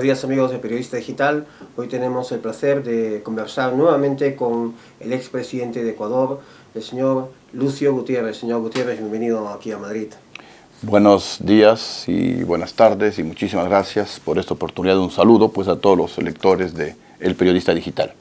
Buenos días amigos de Periodista Digital. Hoy tenemos el placer de conversar nuevamente con el expresidente de Ecuador, el señor Lucio Gutiérrez. Señor Gutiérrez, bienvenido aquí a Madrid. Buenos días y buenas tardes y muchísimas gracias por esta oportunidad. Un saludo pues a todos los lectores de El Periodista Digital.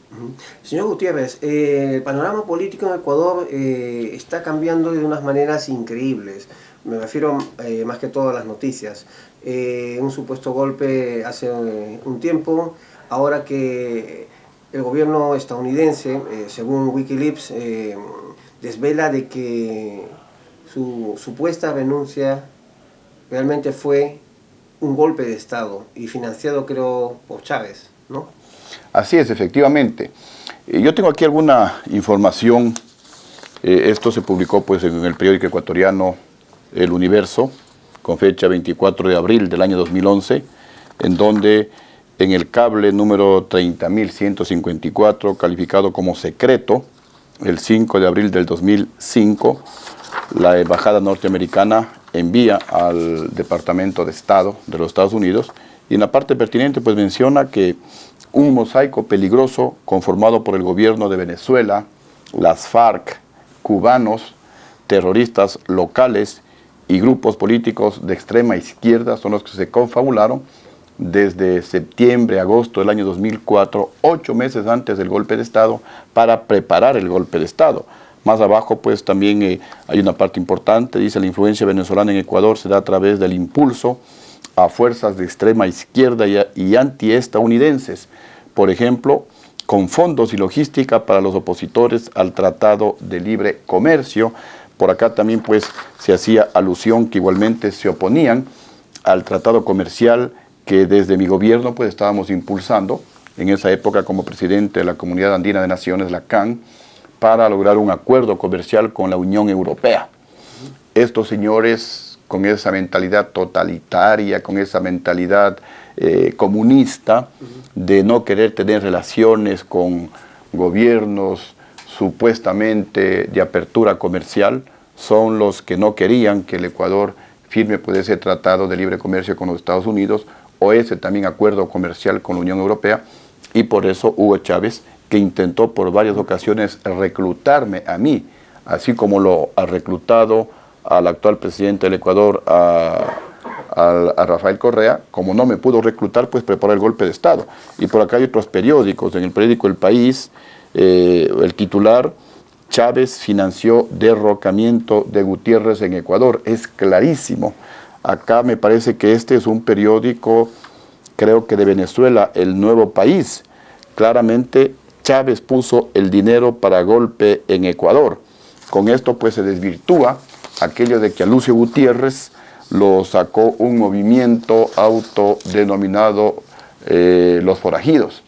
Señor Gutiérrez, el panorama político en Ecuador está cambiando de unas maneras increíbles. Me refiero más que todo a las noticias. Un supuesto golpe hace un tiempo, ahora que el gobierno estadounidense, según Wikileaks, desvela de que su supuesta renuncia realmente fue un golpe de Estado y financiado, creo, por Chávez, ¿no? Así es, efectivamente. Yo tengo aquí alguna información. Esto se publicó pues en el periódico ecuatoriano El Universo, con fecha 24 de abril del año 2011, en donde en el cable número 30.154, calificado como secreto, el 5 de abril del 2005, la embajada norteamericana envía al Departamento de Estado de los Estados Unidos, y en la parte pertinente pues menciona que un mosaico peligroso conformado por el gobierno de Venezuela, las FARC, cubanos, terroristas locales y grupos políticos de extrema izquierda son los que se confabularon desde septiembre, agosto del año 2004, 8 meses antes del golpe de Estado, para preparar el golpe de Estado. Más abajo pues también hay una parte importante, dice: la influencia venezolana en Ecuador se da a través del impulso a fuerzas de extrema izquierda y antiestadounidenses, por ejemplo, con fondos y logística para los opositores al Tratado de Libre Comercio. Por acá también pues se hacía alusión que igualmente se oponían al tratado comercial que desde mi gobierno pues estábamos impulsando en esa época como presidente de la Comunidad Andina de Naciones, la CAN, para lograr un acuerdo comercial con la Unión Europea. Estos señores, con esa mentalidad totalitaria, con esa mentalidad comunista, de no querer tener relaciones con gobiernos supuestamente de apertura comercial, son los que no querían que el Ecuador firme pues ese tratado de libre comercio con los Estados Unidos o ese también acuerdo comercial con la Unión Europea, y por eso Hugo Chávez, que intentó por varias ocasiones reclutarme a mí, así como lo ha reclutado al actual presidente del Ecuador, a Rafael Correa, como no me pudo reclutar, pues preparó el golpe de Estado. Y por acá hay otros periódicos, en el periódico El País, el titular: Chávez financió derrocamiento de Gutiérrez en Ecuador. Es clarísimo. Acá me parece que este es un periódico, creo que de Venezuela, El Nuevo País. Claramente Chávez puso el dinero para golpe en Ecuador. Con esto pues se desvirtúa aquello de que a Lucio Gutiérrez lo sacó un movimiento autodenominado Los Forajidos,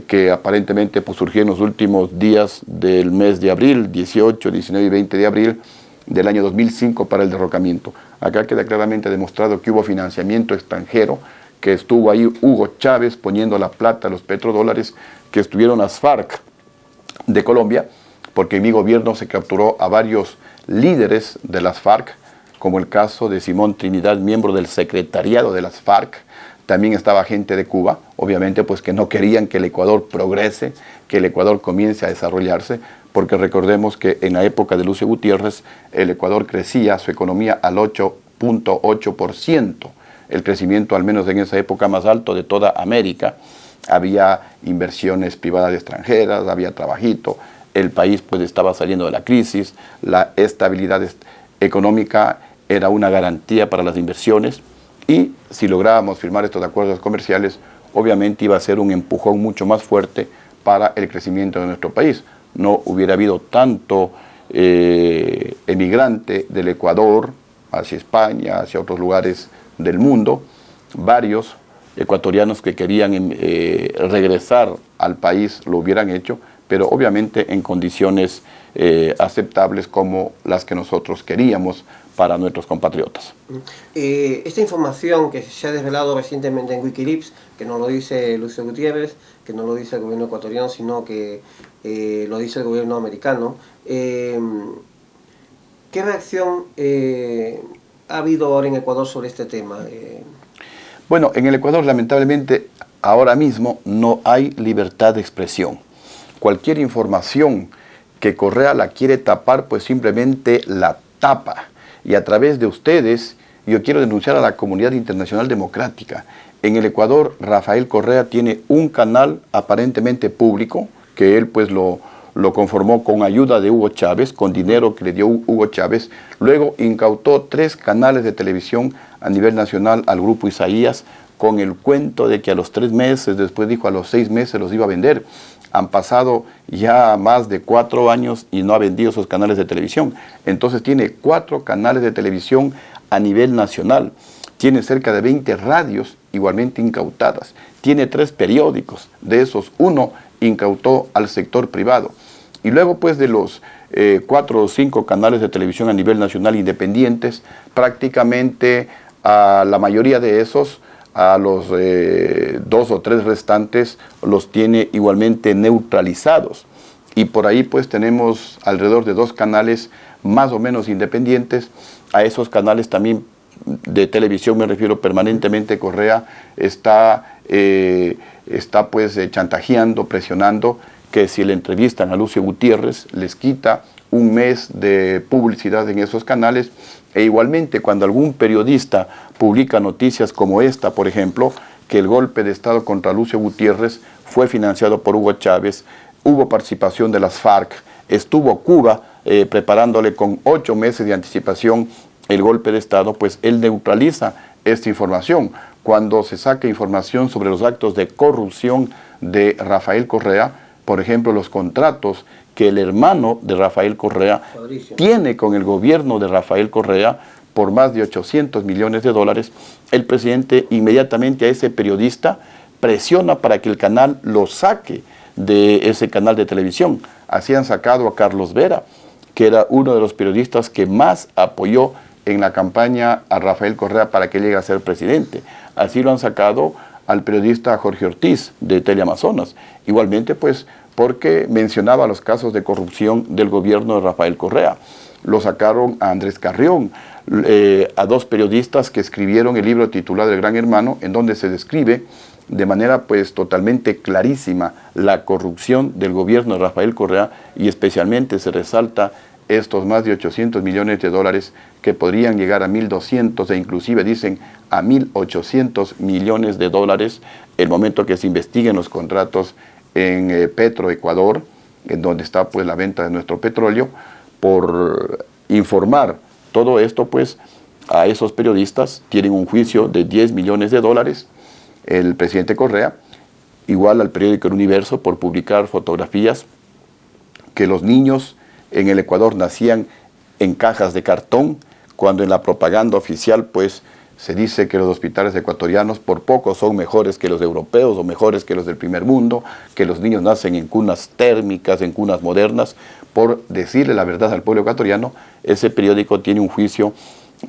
que aparentemente pues surgió en los últimos días del mes de abril, 18, 19 y 20 de abril del año 2005 para el derrocamiento. Acá queda claramente demostrado que hubo financiamiento extranjero, que estuvo ahí Hugo Chávez poniendo la plata, los petrodólares, que estuvieron las FARC de Colombia, porque en mi gobierno se capturó a varios líderes de las FARC, como el caso de Simón Trinidad, miembro del secretariado de las FARC. También estaba gente de Cuba, obviamente pues que no querían que el Ecuador progrese, que el Ecuador comience a desarrollarse, porque recordemos que en la época de Lucio Gutiérrez el Ecuador crecía su economía al 8.8%, el crecimiento al menos en esa época más alto de toda América. Había inversiones privadas extranjeras, había trabajito, el país pues estaba saliendo de la crisis, la estabilidad económica era una garantía para las inversiones, y si lográbamos firmar estos acuerdos comerciales, obviamente iba a ser un empujón mucho más fuerte para el crecimiento de nuestro país. No hubiera habido tanto emigrante del Ecuador hacia España, hacia otros lugares del mundo, varios ecuatorianos que querían regresar al país lo hubieran hecho, pero obviamente en condiciones aceptables como las que nosotros queríamos para nuestros compatriotas. Esta información que se ha desvelado recientemente en Wikileaks, que no lo dice Lucio Gutiérrez, que no lo dice el gobierno ecuatoriano, sino que lo dice el gobierno americano, ¿qué reacción ha habido ahora en Ecuador sobre este tema? Bueno, en el Ecuador lamentablemente ahora mismo no hay libertad de expresión. Cualquier información que Correa la quiere tapar, pues simplemente la tapa. Y a través de ustedes, yo quiero denunciar a la comunidad internacional democrática. En el Ecuador, Rafael Correa tiene un canal aparentemente público, que él pues lo conformó con ayuda de Hugo Chávez, con dinero que le dio Hugo Chávez. Luego incautó 3 canales de televisión a nivel nacional al Grupo Isaías, con el cuento de que a los 3 meses, después dijo a los 6 meses los iba a vender. Han pasado ya más de 4 años y no ha vendido esos canales de televisión. Entonces tiene 4 canales de televisión a nivel nacional. Tiene cerca de 20 radios igualmente incautadas. Tiene 3 periódicos. De esos, 1 incautó al sector privado. Y luego pues de los 4 o 5 canales de televisión a nivel nacional independientes, prácticamente a la mayoría de esos, a los 2 o 3 restantes los tiene igualmente neutralizados. Y por ahí pues tenemos alrededor de 2 canales más o menos independientes. A esos canales también de televisión, me refiero, permanentemente Correa está pues chantajeando, presionando que si le entrevistan a Lucio Gutiérrez les quita un mes de publicidad en esos canales. E igualmente cuando algún periodista publica noticias como esta, por ejemplo, que el golpe de Estado contra Lucio Gutiérrez fue financiado por Hugo Chávez, hubo participación de las FARC, estuvo Cuba preparándole con 8 meses de anticipación el golpe de Estado, pues él neutraliza esta información. Cuando se saca información sobre los actos de corrupción de Rafael Correa, por ejemplo, los contratos que el hermano de Rafael Correa tiene con el gobierno de Rafael Correa por más de 800 millones de dólares, el presidente inmediatamente a ese periodista presiona para que el canal lo saque de ese canal de televisión. Así han sacado a Carlos Vera, que era uno de los periodistas que más apoyó en la campaña a Rafael Correa para que llegue a ser presidente. Así lo han sacado al periodista Jorge Ortiz de Teleamazonas. Igualmente pues porque mencionaba los casos de corrupción del gobierno de Rafael Correa. Lo sacaron a Andrés Carrión, a 2 periodistas que escribieron el libro titulado El Gran Hermano, en donde se describe de manera pues totalmente clarísima la corrupción del gobierno de Rafael Correa, y especialmente se resalta estos más de 800 millones de dólares que podrían llegar a 1.200 e inclusive dicen a 1.800 millones de dólares el momento que se investiguen los contratos en Petroecuador, en donde está pues la venta de nuestro petróleo. Por informar todo esto pues a esos periodistas tienen un juicio de 10 millones de dólares el presidente Correa, igual al periódico El Universo por publicar fotografías que los niños en el Ecuador nacían en cajas de cartón, cuando en la propaganda oficial pues se dice que los hospitales ecuatorianos por poco son mejores que los europeos o mejores que los del primer mundo, que los niños nacen en cunas térmicas, en cunas modernas. Por decirle la verdad al pueblo ecuatoriano, ese periódico tiene un juicio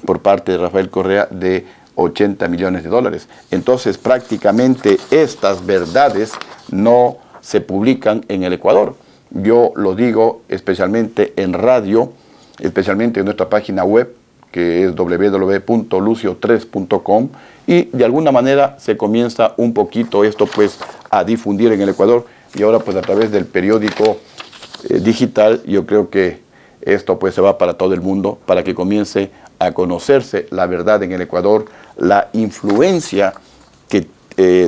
por parte de Rafael Correa de 80 millones de dólares. Entonces prácticamente estas verdades no se publican en el Ecuador. Yo lo digo especialmente en radio, especialmente en nuestra página web, que es www.lucio3.com, y de alguna manera se comienza un poquito esto pues a difundir en el Ecuador, y ahora pues a través del periódico digital yo creo que esto pues se va para todo el mundo, para que comience a conocerse la verdad en el Ecuador, la influencia que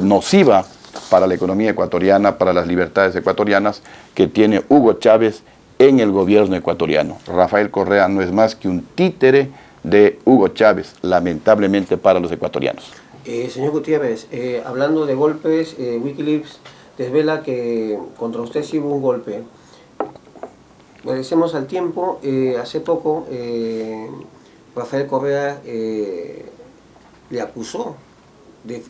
nociva para la economía ecuatoriana, para las libertades ecuatorianas, que tiene Hugo Chávez en el gobierno ecuatoriano. Rafael Correa no es más que un títere de Hugo Chávez, lamentablemente para los ecuatorianos. Señor Gutiérrez, hablando de golpes, Wikileaks desvela que contra usted sí hubo un golpe. Regresemos al tiempo. Hace poco Rafael Correa le acusó de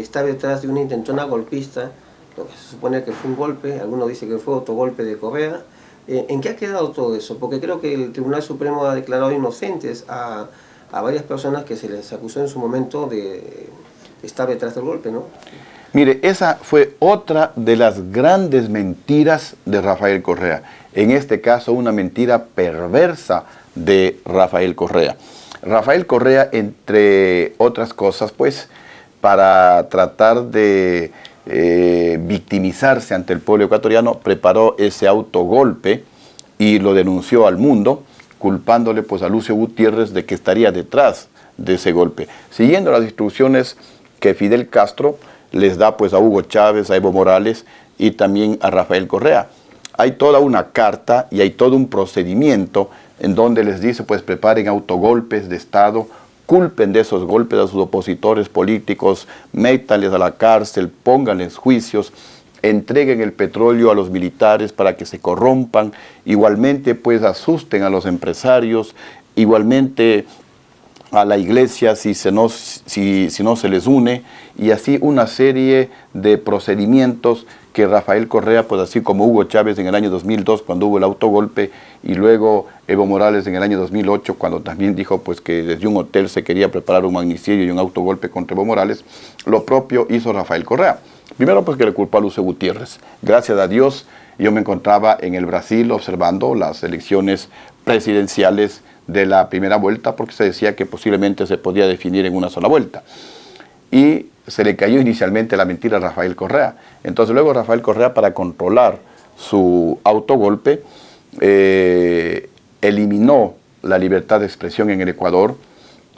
estar detrás de una intentona golpista, lo que se supone que fue un golpe, algunos dicen que fue otro golpe de Correa. ¿En qué ha quedado todo eso? Porque creo que el Tribunal Supremo ha declarado inocentes a varias personas que se les acusó en su momento de estar detrás del golpe, ¿no? Mire, esa fue otra de las grandes mentiras de Rafael Correa. En este caso, una mentira perversa de Rafael Correa. Rafael Correa, entre otras cosas, pues, para tratar de victimizarse ante el pueblo ecuatoriano, preparó ese autogolpe y lo denunció al mundo, culpándole pues a Lucio Gutiérrez de que estaría detrás de ese golpe, siguiendo las instrucciones que Fidel Castro les da pues a Hugo Chávez, a Evo Morales y también a Rafael Correa. Hay toda una carta y hay todo un procedimiento en donde les dice pues preparen autogolpes de Estado, culpen de esos golpes a sus opositores políticos, métanles a la cárcel, pónganles juicios, entreguen el petróleo a los militares para que se corrompan, igualmente pues asusten a los empresarios, igualmente a la iglesia si no se les une, y así una serie de procedimientos que Rafael Correa, pues así como Hugo Chávez en el año 2002 cuando hubo el autogolpe, y luego Evo Morales en el año 2008 cuando también dijo pues que desde un hotel se quería preparar un magnicidio y un autogolpe contra Evo Morales, lo propio hizo Rafael Correa. Primero pues que le culpó a Lucio Gutiérrez. Gracias a Dios yo me encontraba en el Brasil observando las elecciones presidenciales de la primera vuelta, porque se decía que posiblemente se podía definir en una sola vuelta. Y se le cayó inicialmente la mentira a Rafael Correa. Entonces luego Rafael Correa, para controlar su autogolpe, eliminó la libertad de expresión en el Ecuador,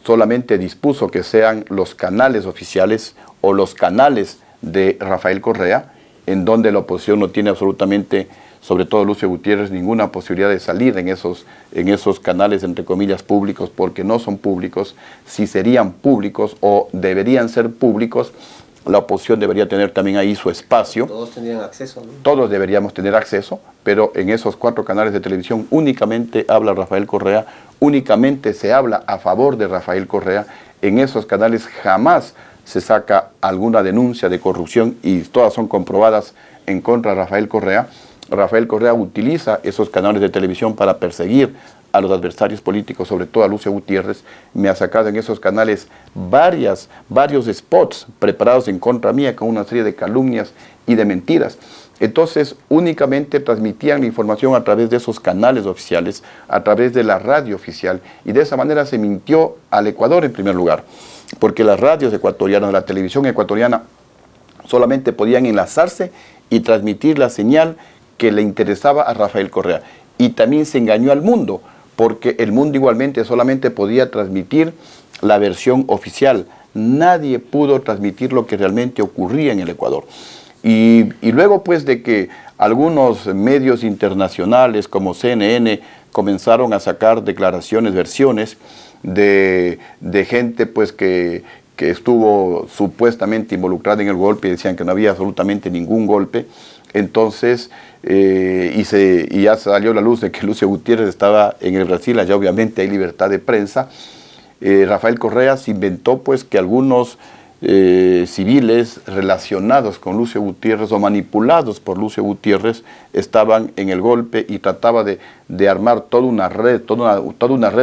solamente dispuso que sean los canales oficiales o los canales de Rafael Correa, en donde la oposición no tiene absolutamente, sobre todo Lucio Gutiérrez, ninguna posibilidad de salir en esos canales, entre comillas, públicos, porque no son públicos. Si serían públicos o deberían ser públicos, la oposición debería tener también ahí su espacio. Todos tendrían acceso, ¿no? Todos deberíamos tener acceso, pero en esos 4 canales de televisión únicamente habla Rafael Correa, únicamente se habla a favor de Rafael Correa. En esos canales jamás se saca alguna denuncia de corrupción y todas son comprobadas en contra de Rafael Correa. Rafael Correa utiliza esos canales de televisión para perseguir a los adversarios políticos, sobre todo a Lucio Gutiérrez. Me ha sacado en esos canales varios spots preparados en contra mía con una serie de calumnias y de mentiras. Entonces únicamente transmitían la información a través de esos canales oficiales, a través de la radio oficial, y de esa manera se mintió al Ecuador en primer lugar, porque las radios ecuatorianas, la televisión ecuatoriana solamente podían enlazarse y transmitir la señal que le interesaba a Rafael Correa. Y también se engañó al mundo, porque el mundo igualmente solamente podía transmitir la versión oficial. Nadie pudo transmitir lo que realmente ocurría en el Ecuador. Y luego pues de que algunos medios internacionales como CNN comenzaron a sacar declaraciones, versiones de gente pues que estuvo supuestamente involucrada en el golpe y decían que no había absolutamente ningún golpe. Entonces, y ya salió la luz de que Lucio Gutiérrez estaba en el Brasil, allá obviamente hay libertad de prensa. Rafael Correa se inventó pues que algunos civiles relacionados con Lucio Gutiérrez o manipulados por Lucio Gutiérrez estaban en el golpe y trataba de armar toda una red,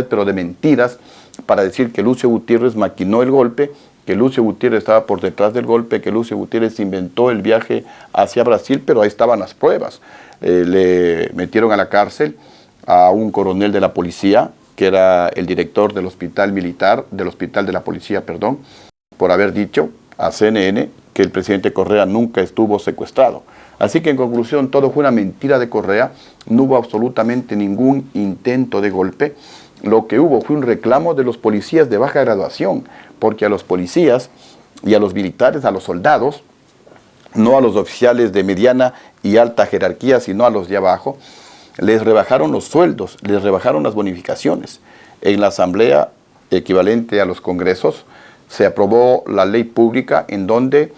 pero de mentiras, para decir que Lucio Gutiérrez maquinó el golpe, que Lucio Gutiérrez estaba por detrás del golpe, que Lucio Gutiérrez inventó el viaje hacia Brasil, pero ahí estaban las pruebas. Le metieron a la cárcel a un coronel de la policía, que era el director del hospital militar, del hospital de la policía, perdón, por haber dicho a CNN que el presidente Correa nunca estuvo secuestrado. Así que en conclusión todo fue una mentira de Correa, no hubo absolutamente ningún intento de golpe. Lo que hubo fue un reclamo de los policías de baja graduación, porque a los policías y a los militares, a los soldados, no a los oficiales de mediana y alta jerarquía, sino a los de abajo, les rebajaron los sueldos, les rebajaron las bonificaciones. En la asamblea equivalente a los congresos se aprobó la ley pública en donde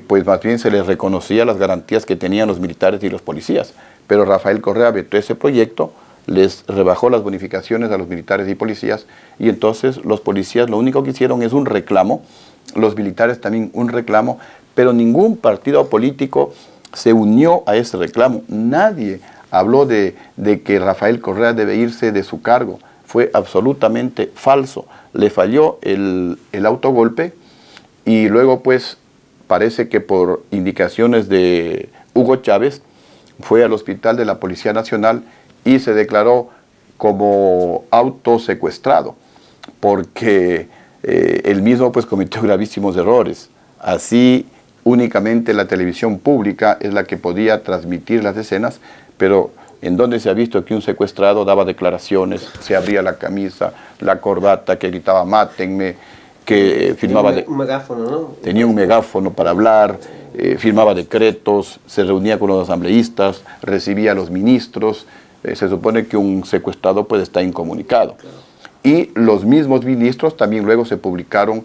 pues más bien se les reconocía las garantías que tenían los militares y los policías. Pero Rafael Correa vetó ese proyecto, les rebajó las bonificaciones a los militares y policías, y entonces los policías lo único que hicieron es un reclamo, los militares también un reclamo, pero ningún partido político se unió a ese reclamo. Nadie habló de que Rafael Correa debe irse de su cargo. Fue absolutamente falso. Le falló el autogolpe y luego pues parece que por indicaciones de Hugo Chávez fue al hospital de la Policía Nacional y se declaró como autosecuestrado, porque él mismo pues cometió gravísimos errores. Así únicamente la televisión pública es la que podía transmitir las escenas, pero en donde se ha visto que un secuestrado daba declaraciones, se abría la camisa, la corbata, que gritaba mátenme, que firmaba... Un megáfono, ¿no? Tenía un megáfono para hablar, firmaba decretos, se reunía con los asambleístas, recibía a los ministros. Se supone que un secuestrado puede estar incomunicado. Claro. Y los mismos ministros también luego se publicaron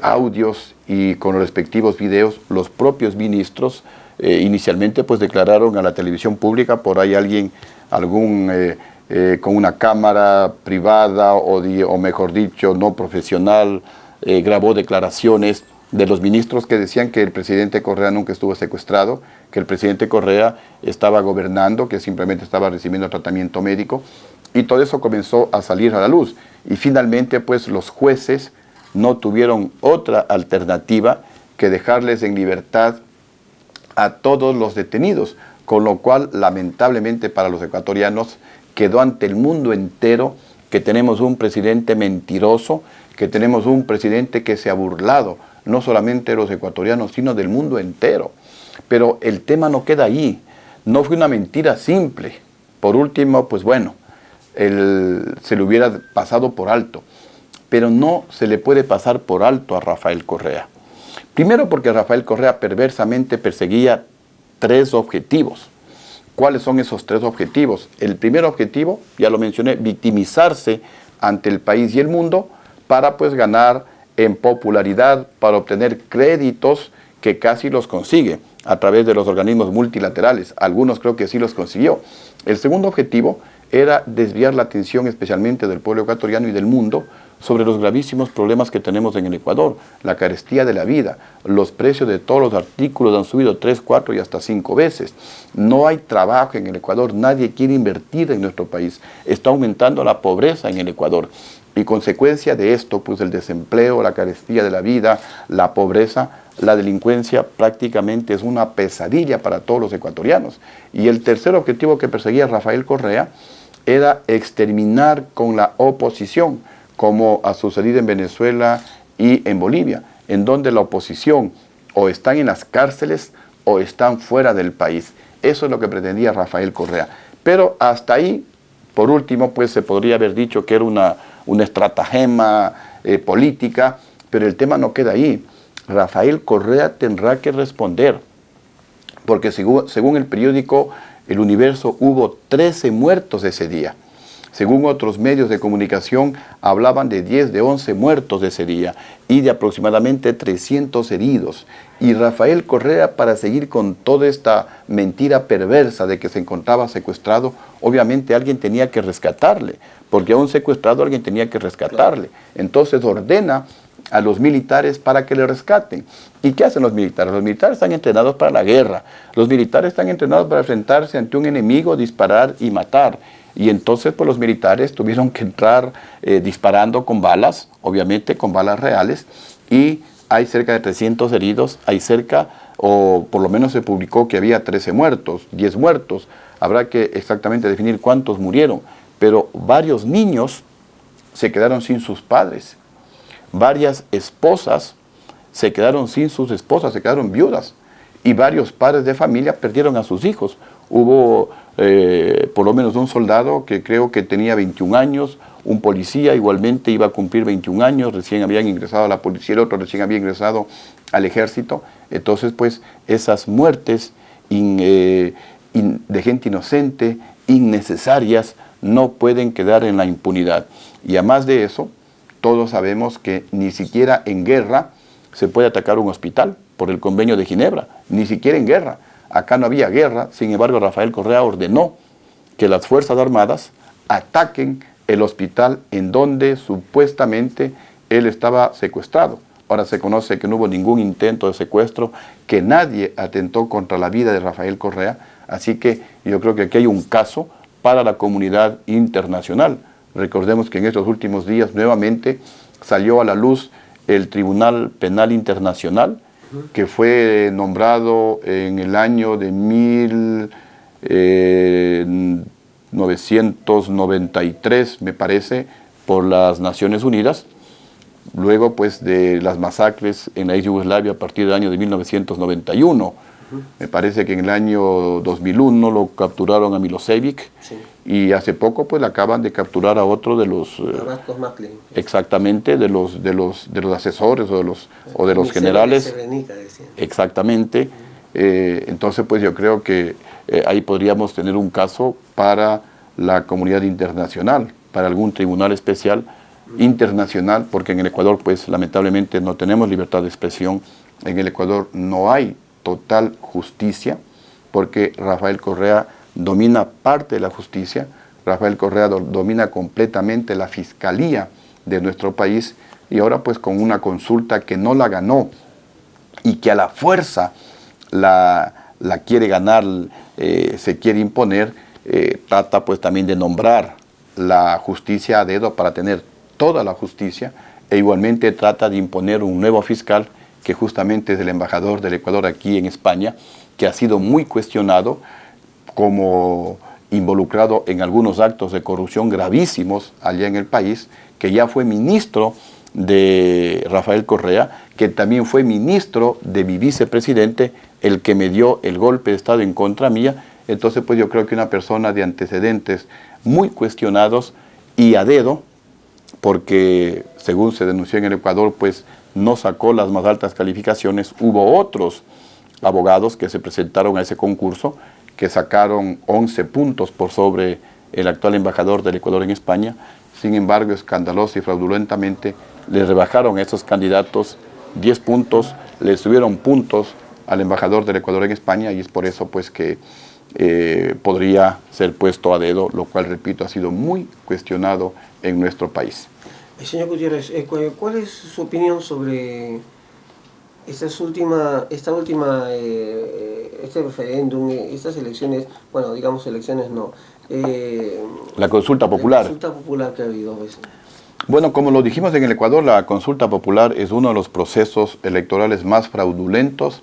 audios y con los respectivos videos, los propios ministros inicialmente pues declararon a la televisión pública, por ahí con una cámara privada o mejor dicho no profesional, grabó declaraciones de los ministros que decían que el presidente Correa nunca estuvo secuestrado, que el presidente Correa estaba gobernando, que simplemente estaba recibiendo tratamiento médico, y todo eso comenzó a salir a la luz. Y finalmente pues los jueces no tuvieron otra alternativa que dejarles en libertad a todos los detenidos, con lo cual lamentablemente para los ecuatorianos quedó ante el mundo entero que tenemos un presidente mentiroso, que tenemos un presidente que se ha burlado no solamente de los ecuatorianos sino del mundo entero. Pero el tema no queda ahí, no fue una mentira simple. Por último, pues bueno, se le hubiera pasado por alto, pero no se le puede pasar por alto a Rafael Correa. Primero porque Rafael Correa perversamente perseguía 3 objetivos. ¿Cuáles son esos 3 objetivos? El primer objetivo, ya lo mencioné, victimizarse ante el país y el mundo para pues ganar en popularidad, para obtener créditos que casi los consigue a través de los organismos multilaterales. Algunos creo que sí los consiguió. El segundo objetivo era desviar la atención especialmente del pueblo ecuatoriano y del mundo sobre los gravísimos problemas que tenemos en el Ecuador, la carestía de la vida, los precios de todos los artículos han subido 3, 4 y hasta 5 veces. No hay trabajo en el Ecuador, nadie quiere invertir en nuestro país, está aumentando la pobreza en el Ecuador. Y consecuencia de esto, pues el desempleo, la carestía de la vida, la pobreza, la delincuencia prácticamente es una pesadilla para todos los ecuatorianos. Y el tercer objetivo que perseguía Rafael Correa era exterminar con la oposición, como ha sucedido en Venezuela y en Bolivia, en donde la oposición o están en las cárceles o están fuera del país. Eso es lo que pretendía Rafael Correa. Pero hasta ahí, por último, pues se podría haber dicho que era una estratagema política, pero el tema no queda ahí. Rafael Correa tendrá que responder, porque según el periódico El Universo hubo 13 muertos ese día. Según otros medios de comunicación, hablaban de 10, de 11 muertos ese día y de aproximadamente 300 heridos. Y Rafael Correa, para seguir con toda esta mentira perversa de que se encontraba secuestrado, obviamente alguien tenía que rescatarle, porque a un secuestrado alguien tenía que rescatarle. Entonces ordena a los militares para que le rescaten. ¿Y qué hacen los militares? Los militares están entrenados para la guerra. Los militares están entrenados para enfrentarse ante un enemigo, disparar y matar. Y entonces pues los militares tuvieron que entrar disparando con balas, obviamente con balas reales, y hay cerca de 300 heridos, hay cerca, o por lo menos se publicó que había 13 muertos, 10 muertos, habrá que exactamente definir cuántos murieron, pero varios niños se quedaron sin sus padres, varias esposas se quedaron sin sus esposas, se quedaron viudas, y varios padres de familia perdieron a sus hijos. Hubo por lo menos un soldado que creo que tenía 21 años, un policía igualmente iba a cumplir 21 años, recién habían ingresado a la policía, el otro recién había ingresado al ejército. Entonces pues esas muertes de gente inocente, innecesarias, no pueden quedar en la impunidad. Y además de eso, todos sabemos que ni siquiera en guerra se puede atacar un hospital por el Convenio de Ginebra, ni siquiera en guerra. Acá no había guerra, sin embargo Rafael Correa ordenó que las Fuerzas Armadas ataquen el hospital en donde supuestamente él estaba secuestrado. Ahora se conoce que no hubo ningún intento de secuestro, que nadie atentó contra la vida de Rafael Correa, así que yo creo que aquí hay un caso para la comunidad internacional. Recordemos que en estos últimos días nuevamente salió a la luz el Tribunal Penal Internacional, que fue nombrado en el año de 1993, me parece, por las Naciones Unidas, luego pues de las masacres en la ex Yugoslavia a partir del año de 1991. Me parece que en el año 2001 lo capturaron a Milosevic, sí, y hace poco pues le acaban de capturar a otro de los exactamente de los asesores o de los generales. Exactamente. Entonces pues yo creo que ahí podríamos tener un caso para la comunidad internacional, para algún tribunal especial internacional, porque en el Ecuador pues lamentablemente no tenemos libertad de expresión. En el Ecuador no hay total justicia, porque Rafael Correa domina parte de la justicia. Rafael Correa domina completamente la fiscalía de nuestro país, y ahora pues con una consulta que no la ganó y que a la fuerza la quiere ganar, se quiere imponer, trata pues también de nombrar la justicia a dedo para tener toda la justicia, e igualmente trata de imponer un nuevo fiscal que justamente es el embajador del Ecuador aquí en España, que ha sido muy cuestionado como involucrado en algunos actos de corrupción gravísimos allá en el país, que ya fue ministro de Rafael Correa, que también fue ministro de mi vicepresidente, el que me dio el golpe de Estado en contra mía. Entonces pues yo creo que una persona de antecedentes muy cuestionados y a dedo, porque según se denunció en el Ecuador, pues no sacó las más altas calificaciones. Hubo otros abogados que se presentaron a ese concurso que sacaron 11 puntos por sobre el actual embajador del Ecuador en España. Sin embargo, escandalosa y fraudulentamente le rebajaron a esos candidatos 10 puntos, le subieron puntos al embajador del Ecuador en España, y es por eso pues que podría ser puesto a dedo, lo cual, repito, ha sido muy cuestionado en nuestro país. Señor Gutiérrez, ¿cuál es su opinión sobre este referéndum, estas elecciones, bueno, digamos elecciones no? La consulta popular. La consulta popular que ha habido. Pues. Bueno, como lo dijimos en el Ecuador, la consulta popular es uno de los procesos electorales más fraudulentos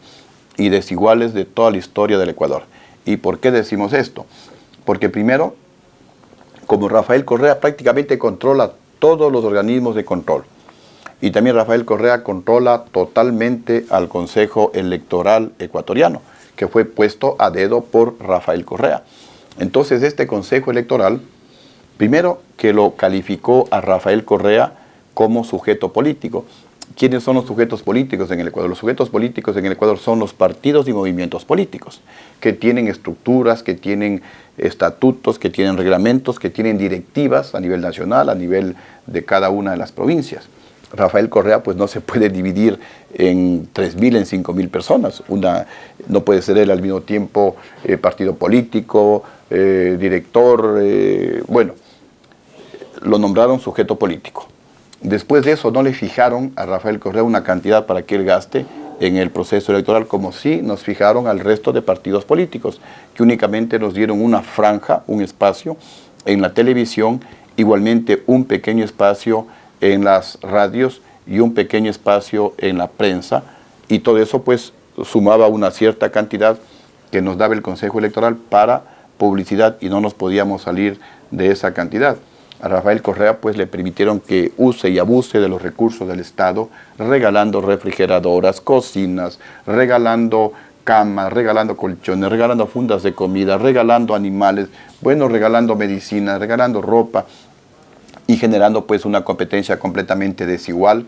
y desiguales de toda la historia del Ecuador. ¿Y por qué decimos esto? Porque primero, como Rafael Correa prácticamente controla todos los organismos de control, y también Rafael Correa controla totalmente al Consejo Electoral Ecuatoriano, que fue puesto a dedo por Rafael Correa. Entonces este Consejo Electoral, primero que lo calificó a Rafael Correa como sujeto político. ¿Quiénes son los sujetos políticos en el Ecuador? Los sujetos políticos en el Ecuador son los partidos y movimientos políticos, que tienen estructuras, que tienen estatutos, que tienen reglamentos, que tienen directivas a nivel nacional, a nivel de cada una de las provincias. Rafael Correa pues no se puede dividir en 3.000, en 5.000 personas. No puede ser él al mismo tiempo partido político, director, bueno, lo nombraron sujeto político. Después de eso no le fijaron a Rafael Correa una cantidad para que él gaste en el proceso electoral, como sí nos fijaron al resto de partidos políticos, que únicamente nos dieron una franja, un espacio en la televisión, igualmente un pequeño espacio en las radios y un pequeño espacio en la prensa, y todo eso pues sumaba una cierta cantidad que nos daba el Consejo Electoral para publicidad, y no nos podíamos salir de esa cantidad. A Rafael Correa pues le permitieron que use y abuse de los recursos del Estado, regalando refrigeradoras, cocinas, regalando camas, regalando colchones, regalando fundas de comida, regalando animales, bueno, regalando medicina, regalando ropa, y generando pues una competencia completamente desigual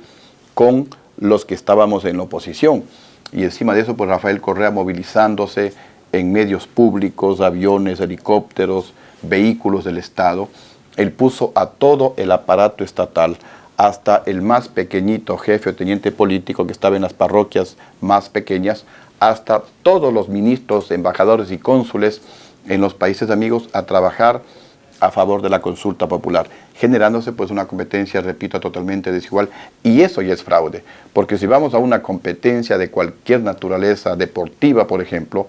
con los que estábamos en la oposición. Y encima de eso pues Rafael Correa movilizándose en medios públicos, aviones, helicópteros, vehículos del Estado. Él puso a todo el aparato estatal, hasta el más pequeñito jefe o teniente político que estaba en las parroquias más pequeñas, hasta todos los ministros, embajadores y cónsules en los países amigos a trabajar a favor de la consulta popular, generándose pues una competencia, repito, totalmente desigual. Y eso ya es fraude, porque si vamos a una competencia de cualquier naturaleza deportiva, por ejemplo,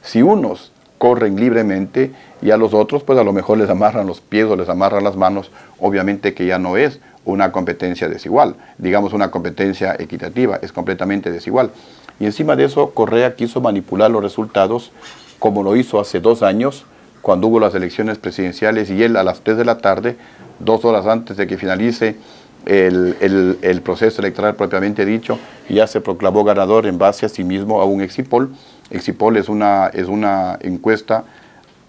si unos corren libremente y a los otros pues a lo mejor les amarran los pies o les amarran las manos, obviamente que ya no es una competencia desigual, digamos una competencia equitativa, es completamente desigual. Y encima de eso Correa quiso manipular los resultados, como lo hizo hace 2 años, cuando hubo las elecciones presidenciales, y él a las 3 de la tarde, 2 horas antes de que finalice el proceso electoral propiamente dicho, ya se proclamó ganador en base a sí mismo a un exit-poll. Exit-poll es una encuesta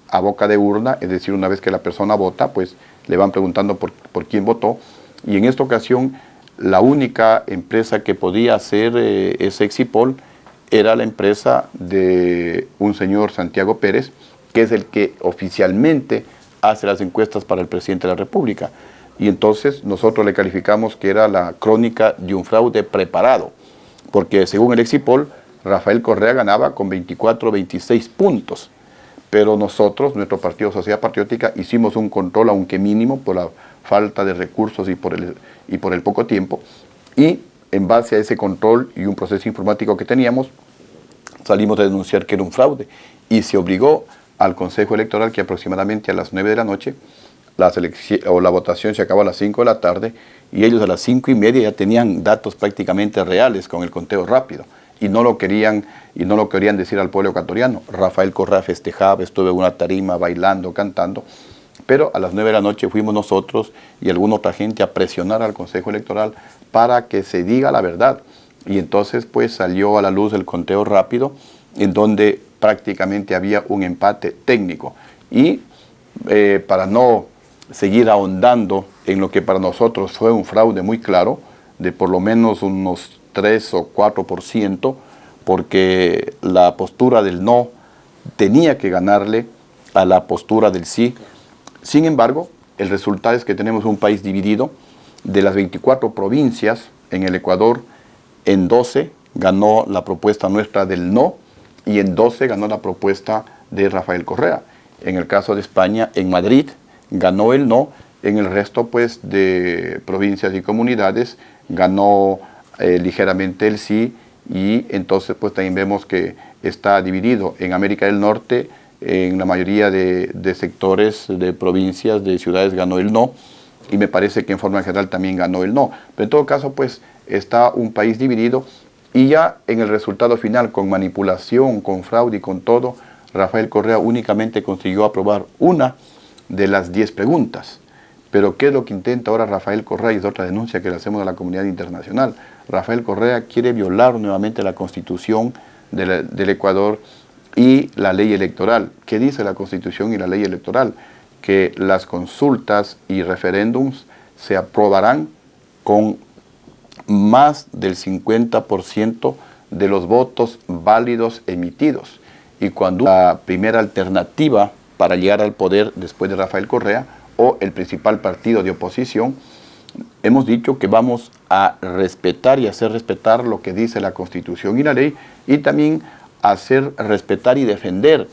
a boca de urna, es decir, una vez que la persona vota, pues le van preguntando por quién votó, y en esta ocasión la única empresa que podía hacer ese exit-poll era la empresa de un señor Santiago Pérez, que es el que oficialmente hace las encuestas para el presidente de la República. Y entonces nosotros le calificamos que era la crónica de un fraude preparado, porque según el exit-poll, Rafael Correa ganaba con 24 o 26 puntos. Pero nosotros, nuestro partido Sociedad Patriótica, hicimos un control, aunque mínimo, por la falta de recursos y por el poco tiempo. Y en base a ese control y un proceso informático que teníamos, salimos a denunciar que era un fraude. Y se obligó al Consejo Electoral que aproximadamente a las 9 de la noche, la votación se acabó a las 5 de la tarde, y ellos a las 5:30 ya tenían datos prácticamente reales con el conteo rápido. Y no lo querían decir al pueblo ecuatoriano. Rafael Correa festejaba, estuve en una tarima bailando, cantando, pero a las 9 de la noche fuimos nosotros y alguna otra gente a presionar al Consejo Electoral para que se diga la verdad. Y entonces pues salió a la luz el conteo rápido, en donde prácticamente había un empate técnico. Y para no seguir ahondando en lo que para nosotros fue un fraude muy claro, de por lo menos unos 3 o 4%, porque la postura del no tenía que ganarle a la postura del sí. Sin embargo, el resultado es que tenemos un país dividido. De las 24 provincias en el Ecuador, en 12 ganó la propuesta nuestra del no, y en 12 ganó la propuesta de Rafael Correa. En el caso de España, en Madrid ganó el no, en el resto pues de provincias y comunidades ganó ligeramente el sí, y entonces pues también vemos que está dividido. En América del Norte, en la mayoría de sectores, de provincias, de ciudades ganó el no, y me parece que en forma general también ganó el no. Pero en todo caso pues está un país dividido, y ya en el resultado final, con manipulación, con fraude y con todo, Rafael Correa únicamente consiguió aprobar una de las 10 preguntas. Pero ¿qué es lo que intenta ahora Rafael Correa? Y es otra denuncia que le hacemos a la comunidad internacional. Rafael Correa quiere violar nuevamente la Constitución del Ecuador y la ley electoral. ¿Qué dice la Constitución y la ley electoral? Que las consultas y referéndums se aprobarán con más del 50% de los votos válidos emitidos. Y cuando la primera alternativa para llegar al poder después de Rafael Correa, o el principal partido de oposición, hemos dicho que vamos a respetar y hacer respetar lo que dice la Constitución y la ley, y también hacer respetar y defender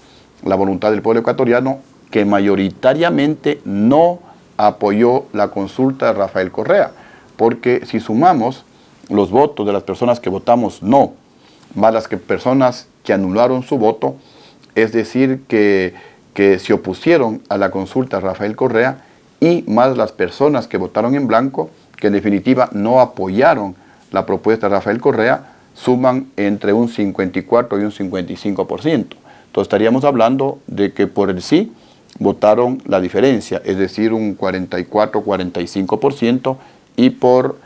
la voluntad del pueblo ecuatoriano, que mayoritariamente no apoyó la consulta de Rafael Correa. Porque si sumamos los votos de las personas que votamos no, más las personas que anularon su voto, es decir, que se opusieron a la consulta de Rafael Correa, y más las personas que votaron en blanco, que en definitiva no apoyaron la propuesta de Rafael Correa, suman entre un 54 y un 55%. Entonces estaríamos hablando de que por el sí votaron la diferencia, es decir, un 44-45%, y por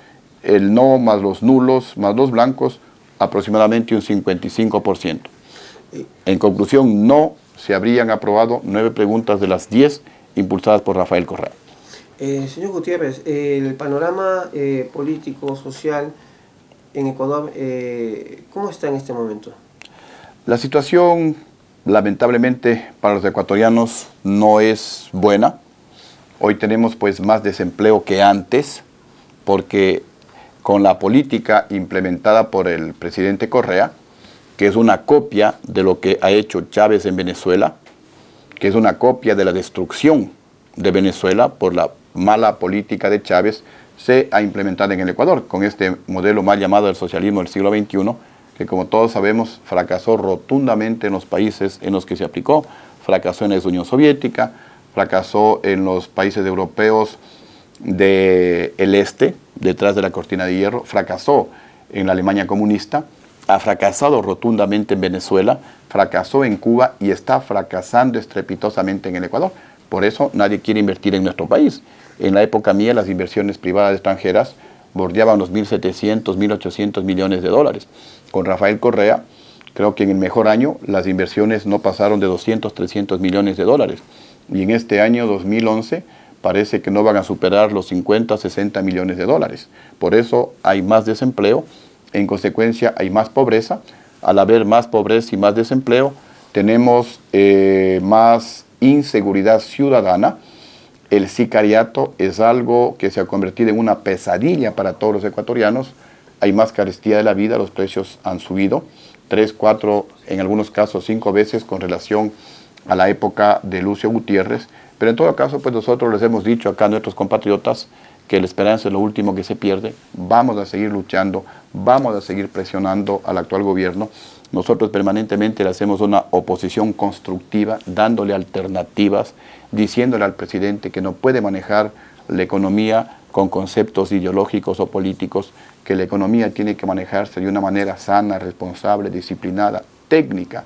el no más los nulos más los blancos aproximadamente un 55%. En conclusión, no se habrían aprobado 9 preguntas de las 10 impulsadas por Rafael Correa. Señor Gutiérrez, el panorama político, social en Ecuador, ¿cómo está en este momento? La situación, lamentablemente, para los ecuatorianos no es buena. Hoy tenemos pues más desempleo que antes, porque con la política implementada por el presidente Correa, que es una copia de lo que ha hecho Chávez en Venezuela, que es una copia de la destrucción de Venezuela por la mala política de Chávez, se ha implementado en el Ecuador, con este modelo mal llamado el socialismo del siglo XXI, que como todos sabemos fracasó rotundamente en los países en los que se aplicó. Fracasó en la Unión Soviética, fracasó en los países europeos del este, detrás de la cortina de hierro, fracasó en la Alemania comunista, ha fracasado rotundamente en Venezuela, fracasó en Cuba y está fracasando estrepitosamente en el Ecuador. Por eso nadie quiere invertir en nuestro país. En la época mía, las inversiones privadas extranjeras bordeaban los 1.700, 1.800 millones de dólares. Con Rafael Correa, creo que en el mejor año las inversiones no pasaron de 200, 300 millones de dólares. Y en este año 2011 parece que no van a superar los 50, 60 millones de dólares. Por eso hay más desempleo, en consecuencia hay más pobreza. Al haber más pobreza y más desempleo, tenemos más inseguridad ciudadana. El sicariato es algo que se ha convertido en una pesadilla para todos los ecuatorianos. Hay más carestía de la vida, los precios han subido 3, 4, en algunos casos 5 veces con relación a la época de Lucio Gutiérrez. Pero en todo caso, pues nosotros les hemos dicho acá a nuestros compatriotas que la esperanza es lo último que se pierde. Vamos a seguir luchando, vamos a seguir presionando al actual gobierno. Nosotros permanentemente le hacemos una oposición constructiva, dándole alternativas, diciéndole al presidente que no puede manejar la economía con conceptos ideológicos o políticos, que la economía tiene que manejarse de una manera sana, responsable, disciplinada, técnica,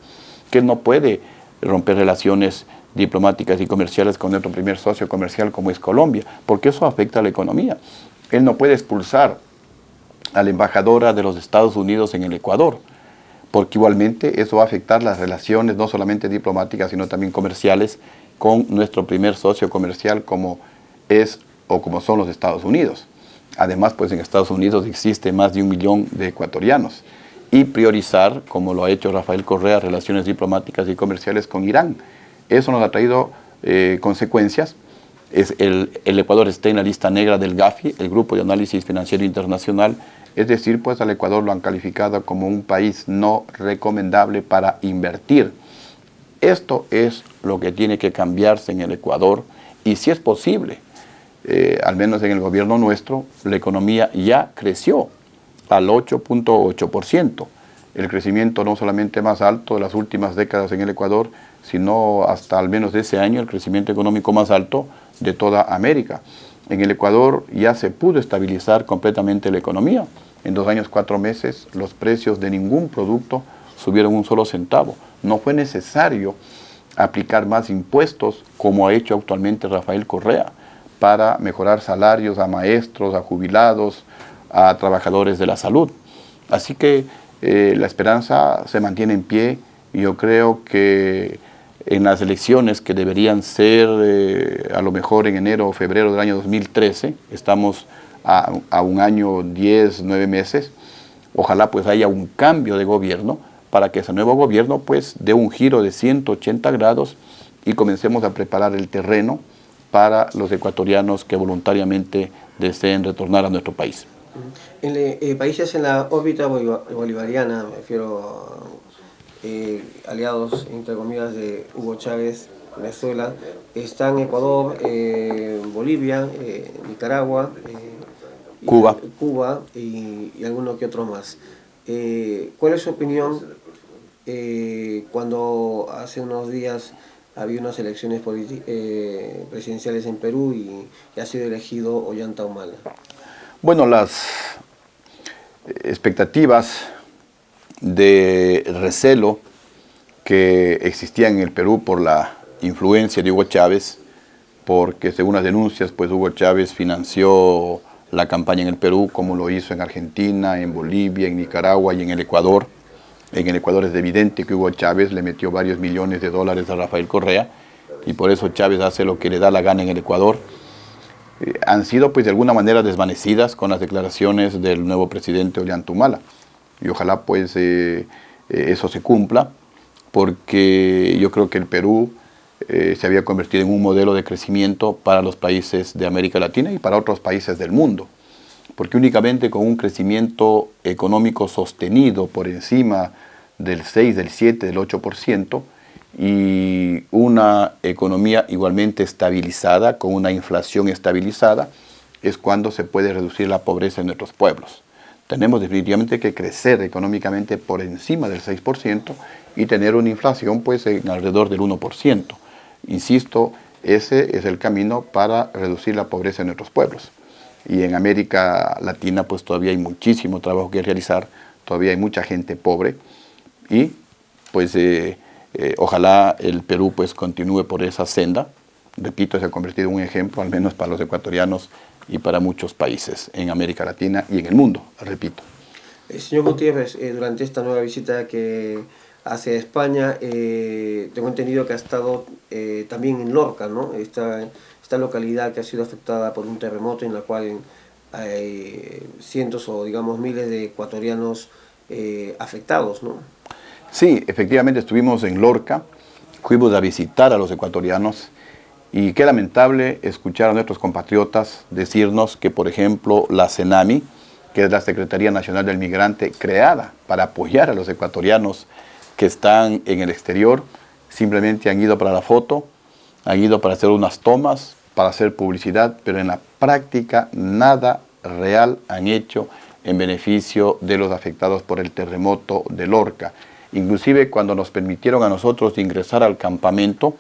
que él no puede romper relaciones diplomáticas y comerciales con nuestro primer socio comercial como es Colombia, porque eso afecta a la economía. Él no puede expulsar a la embajadora de los Estados Unidos en el Ecuador, porque igualmente eso va a afectar las relaciones no solamente diplomáticas, sino también comerciales con nuestro primer socio comercial como es o como son los Estados Unidos. Además, pues en Estados Unidos existe más de 1 millón de ecuatorianos. Y priorizar, como lo ha hecho Rafael Correa, relaciones diplomáticas y comerciales con Irán. Eso nos ha traído consecuencias. El Ecuador está en la lista negra del GAFI, el Grupo de Análisis Financiero Internacional. Es decir, pues al Ecuador lo han calificado como un país no recomendable para invertir. Esto es lo que tiene que cambiarse en el Ecuador y si es posible, al menos en el gobierno nuestro, la economía ya creció al 8.8%. El crecimiento no solamente más alto de las últimas décadas en el Ecuador, sino hasta al menos de ese año el crecimiento económico más alto de toda América. En el Ecuador ya se pudo estabilizar completamente la economía. En 2 años, 4 meses, los precios de ningún producto subieron un solo centavo. No fue necesario aplicar más impuestos como ha hecho actualmente Rafael Correa para mejorar salarios a maestros, a jubilados, a trabajadores de la salud. Así que la esperanza se mantiene en pie. Yo creo que en las elecciones que deberían ser a lo mejor en enero o febrero del año 2013, estamos a un año, 10, 9 meses, ojalá pues haya un cambio de gobierno para que ese nuevo gobierno pues dé un giro de 180 grados y comencemos a preparar el terreno para los ecuatorianos que voluntariamente deseen retornar a nuestro país. En países en la órbita bolivariana, me refiero a aliados, entre comillas, de Hugo Chávez, Venezuela, están Ecuador, Bolivia, Nicaragua, Cuba y alguno que otro más. ¿Cuál es su opinión cuando hace unos días había unas elecciones presidenciales en Perú y ha sido elegido Ollanta Humala? Bueno, las expectativas de recelo que existían en el Perú por la influencia de Hugo Chávez, porque según las denuncias, pues Hugo Chávez financió la campaña en el Perú, como lo hizo en Argentina, en Bolivia, en Nicaragua y en el Ecuador. En el Ecuador es evidente que Hugo Chávez le metió varios millones de dólares a Rafael Correa y por eso Chávez hace lo que le da la gana en el Ecuador. Han sido pues de alguna manera desvanecidas con las declaraciones del nuevo presidente Ollanta Humala. Y ojalá pues eso se cumpla, porque yo creo que el Perú se había convertido en un modelo de crecimiento para los países de América Latina y para otros países del mundo. Porque únicamente con un crecimiento económico sostenido por encima del 6, del 7, del 8%, y una economía igualmente estabilizada, con una inflación estabilizada, es cuando se puede reducir la pobreza en nuestros pueblos. Tenemos definitivamente que crecer económicamente por encima del 6% y tener una inflación pues en alrededor del 1%. Insisto, ese es el camino para reducir la pobreza en nuestros pueblos. Y en América Latina pues todavía hay muchísimo trabajo que realizar, todavía hay mucha gente pobre y pues ojalá el Perú pues continúe por esa senda. repito, se ha convertido en un ejemplo, al menos para los ecuatorianos y para muchos países en América Latina y en el mundo, repito. Señor Gutiérrez, durante esta nueva visita que hace a España, tengo entendido que ha estado también en Lorca, ¿no? Esta localidad que ha sido afectada por un terremoto en la cual hay cientos o digamos miles de ecuatorianos afectados, ¿no? Sí, efectivamente estuvimos en Lorca, fuimos a visitar a los ecuatorianos y qué lamentable escuchar a nuestros compatriotas decirnos que, por ejemplo, la CENAMI, que es la Secretaría Nacional del Migrante, creada para apoyar a los ecuatorianos que están en el exterior, simplemente han ido para la foto, han ido para hacer unas tomas, para hacer publicidad, pero en la práctica nada real han hecho en beneficio de los afectados por el terremoto de Lorca. Inclusive cuando nos permitieron a nosotros ingresar al campamento,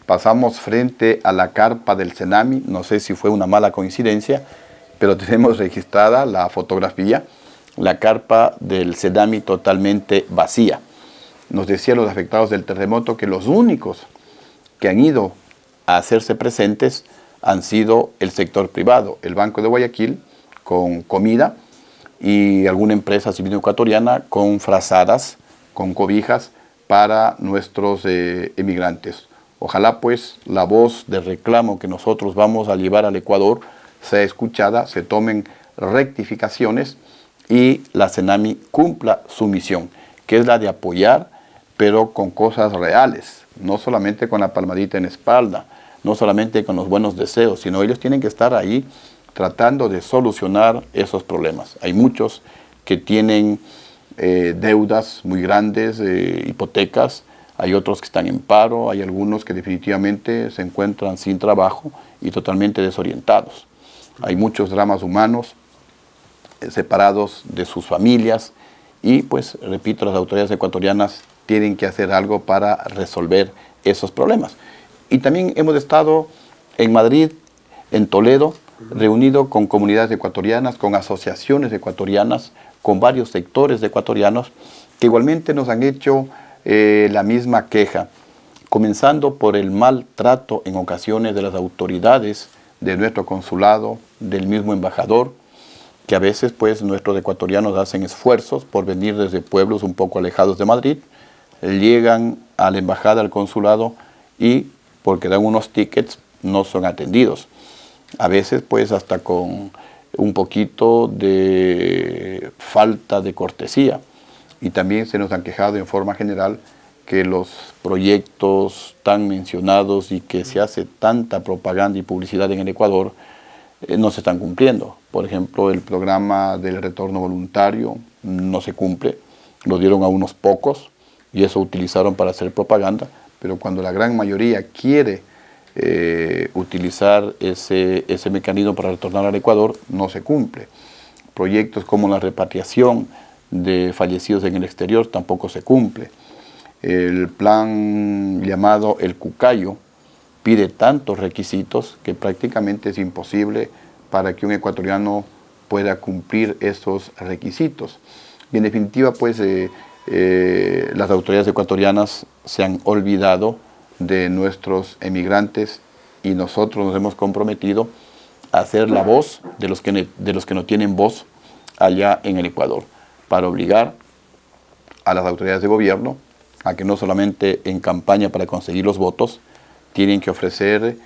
pasamos frente a la carpa del CENAMI, no sé si fue una mala coincidencia, pero tenemos registrada la fotografía, la carpa del CENAMI totalmente vacía. Nos decían los afectados del terremoto que los únicos que han ido a hacerse presentes han sido el sector privado, el Banco de Guayaquil con comida y alguna empresa civil ecuatoriana con frazadas, con cobijas para nuestros emigrantes. Ojalá pues la voz de reclamo que nosotros vamos a llevar al Ecuador sea escuchada, se tomen rectificaciones y la CENAMI cumpla su misión, que es la de apoyar, pero con cosas reales, no solamente con la palmadita en la espalda, no solamente con los buenos deseos, sino ellos tienen que estar ahí tratando de solucionar esos problemas. Hay muchos que tienen deudas muy grandes, hipotecas, hay otros que están en paro, hay algunos que definitivamente se encuentran sin trabajo y totalmente desorientados. Hay muchos dramas humanos separados de sus familias y pues, repito, las autoridades ecuatorianas tienen que hacer algo para resolver esos problemas. Y también hemos estado en Madrid, en Toledo, reunido con comunidades ecuatorianas, con asociaciones ecuatorianas, con varios sectores ecuatorianos que igualmente nos han hecho la misma queja, comenzando por el maltrato en ocasiones de las autoridades de nuestro consulado, del mismo embajador, que a veces pues nuestros ecuatorianos hacen esfuerzos por venir desde pueblos un poco alejados de Madrid, llegan a la embajada, al consulado y porque dan unos tickets no son atendidos. A veces pues hasta con un poquito de falta de cortesía. Y también se nos han quejado en forma general que los proyectos tan mencionados y que se hace tanta propaganda y publicidad en el Ecuador no se están cumpliendo. Por ejemplo, el programa del retorno voluntario no se cumple, lo dieron a unos pocos y eso utilizaron para hacer propaganda, pero cuando la gran mayoría quiere utilizar ese mecanismo para retornar al Ecuador, no se cumple. Proyectos como la repatriación de fallecidos en el exterior tampoco se cumple. El plan llamado el Cucayo pide tantos requisitos que prácticamente es imposible para que un ecuatoriano pueda cumplir esos requisitos. Y en definitiva, pues las autoridades ecuatorianas se han olvidado de nuestros emigrantes y nosotros nos hemos comprometido a ser la voz de los que no tienen voz allá en el Ecuador, para obligar a las autoridades de gobierno a que no solamente en campaña para conseguir los votos tienen que ofrecer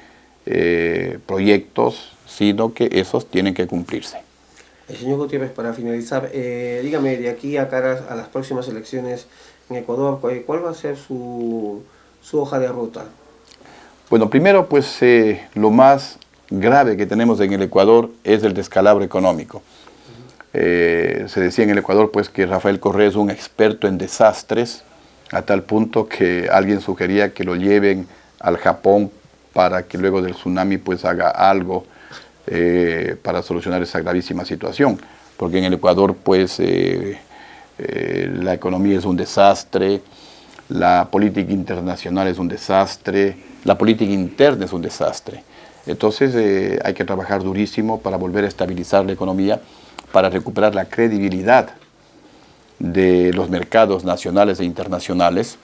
proyectos, sino que esos tienen que cumplirse. Señor Gutiérrez, para finalizar, dígame, de aquí a cara a las próximas elecciones en Ecuador, ¿cuál va a ser su hoja de ruta? Bueno, primero, pues lo más grave que tenemos en el Ecuador es el descalabro económico. Se decía en el Ecuador pues que Rafael Correa es un experto en desastres, a tal punto que alguien sugería que lo lleven al Japón para que luego del tsunami pues haga algo para solucionar esa gravísima situación, porque en el Ecuador pues la economía es un desastre, la política internacional es un desastre, la política interna es un desastre. Entonces hay que trabajar durísimo para volver a estabilizar la economía, para recuperar la credibilidad de los mercados nacionales e internacionales.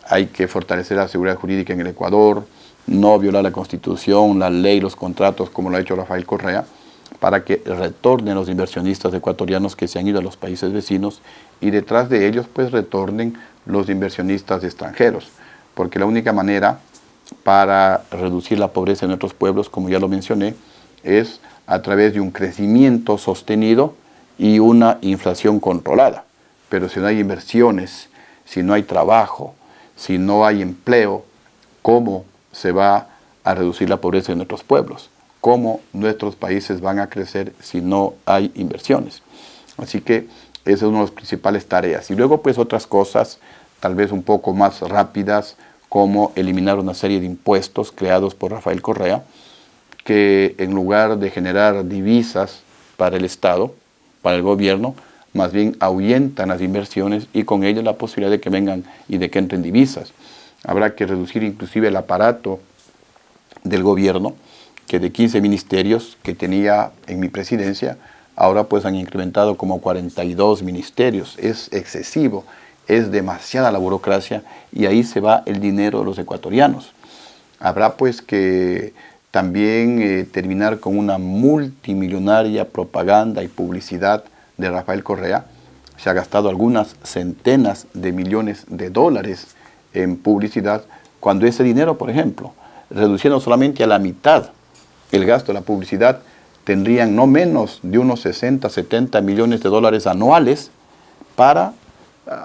Hay que fortalecer la seguridad jurídica en el Ecuador, no violar la Constitución, la ley, los contratos, como lo ha hecho Rafael Correa, para que retornen los inversionistas ecuatorianos que se han ido a los países vecinos y detrás de ellos pues retornen los inversionistas extranjeros, porque la única manera para reducir la pobreza en nuestros pueblos, como ya lo mencioné, es a través de un crecimiento sostenido y una inflación controlada. Pero si no hay inversiones, si no hay trabajo, si no hay empleo, ¿cómo se va a reducir la pobreza en nuestros pueblos? ¿Cómo nuestros países van a crecer si no hay inversiones? Así que esa es una de las principales tareas. Y luego pues otras cosas, tal vez un poco más rápidas, como eliminar una serie de impuestos creados por Rafael Correa, que en lugar de generar divisas para el Estado, para el gobierno, más bien ahuyentan las inversiones y con ello la posibilidad de que vengan y de que entren divisas. Habrá que reducir inclusive el aparato del gobierno, que de 15 ministerios que tenía en mi presidencia, ahora pues han incrementado como 42 ministerios. Es excesivo, es demasiada la burocracia y ahí se va el dinero de los ecuatorianos. Habrá pues que también terminar con una multimillonaria propaganda y publicidad de Rafael Correa. Se ha gastado algunas centenas de millones de dólares en publicidad, cuando ese dinero, por ejemplo, reduciendo solamente a la mitad el gasto de la publicidad, tendrían no menos de unos 60, 70 millones de dólares anuales para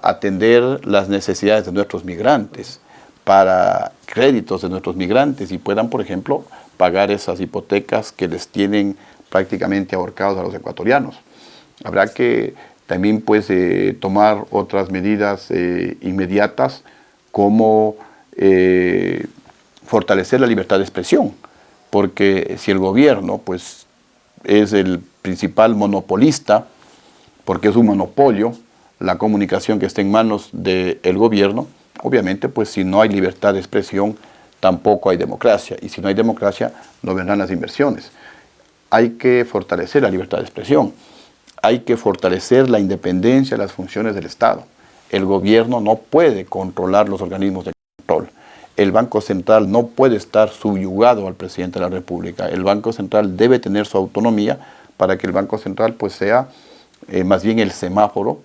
atender las necesidades de nuestros migrantes, para créditos de nuestros migrantes y puedan, por ejemplo, pagar esas hipotecas que les tienen prácticamente ahorcados a los ecuatorianos. Habrá que también pues, tomar otras medidas inmediatas como fortalecer la libertad de expresión, porque si el gobierno pues, es el principal monopolista, porque es un monopolio, la comunicación que está en manos del gobierno, obviamente pues si no hay libertad de expresión, tampoco hay democracia, y si no hay democracia, no vendrán las inversiones. Hay que fortalecer la libertad de expresión, hay que fortalecer la independencia de las funciones del Estado. El gobierno no puede controlar los organismos de control. El Banco Central no puede estar subyugado al presidente de la República. El Banco Central debe tener su autonomía para que el Banco Central pues sea más bien el semáforo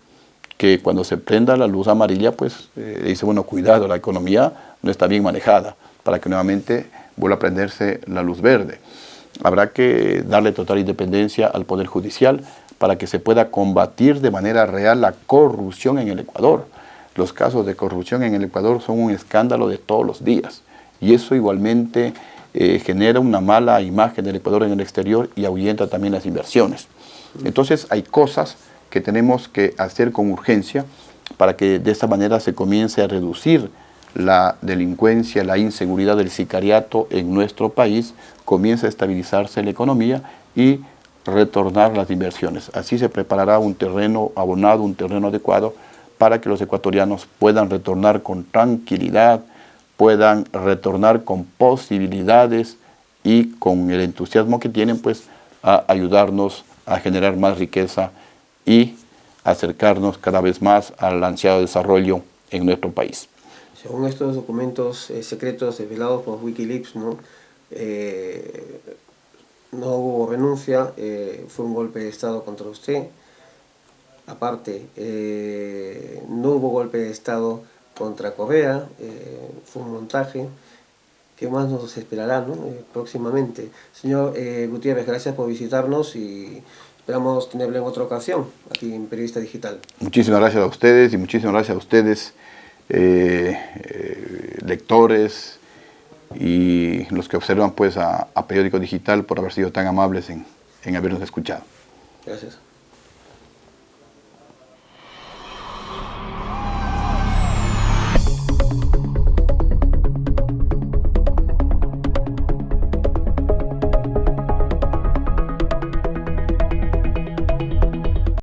que cuando se prenda la luz amarilla pues dice, bueno, cuidado, la economía no está bien manejada, para que nuevamente vuelva a prenderse la luz verde. Habrá que darle total independencia al Poder Judicial para que se pueda combatir de manera real la corrupción en el Ecuador. Los casos de corrupción en el Ecuador son un escándalo de todos los días y eso igualmente genera una mala imagen del Ecuador en el exterior y ahuyenta también las inversiones. Entonces hay cosas que tenemos que hacer con urgencia para que de esta manera se comience a reducir la delincuencia, la inseguridad del sicariato en nuestro país, comience a estabilizarse la economía y retornar las inversiones. Así se preparará un terreno abonado, un terreno adecuado para que los ecuatorianos puedan retornar con tranquilidad, puedan retornar con posibilidades y con el entusiasmo que tienen pues a ayudarnos a generar más riqueza y acercarnos cada vez más al ansiado desarrollo en nuestro país. Según estos documentos secretos desvelados por Wikileaks, ¿no? No hubo renuncia, fue un golpe de Estado contra usted. Aparte, no hubo golpe de Estado contra Correa, fue un montaje. ¿Qué más nos esperará, ¿no? Próximamente? Señor Gutiérrez, gracias por visitarnos y esperamos tenerlo en otra ocasión aquí en Periodista Digital. Muchísimas gracias a ustedes y muchísimas gracias a ustedes, lectores y los que observan pues a Periódico Digital por haber sido tan amables en habernos escuchado. Gracias.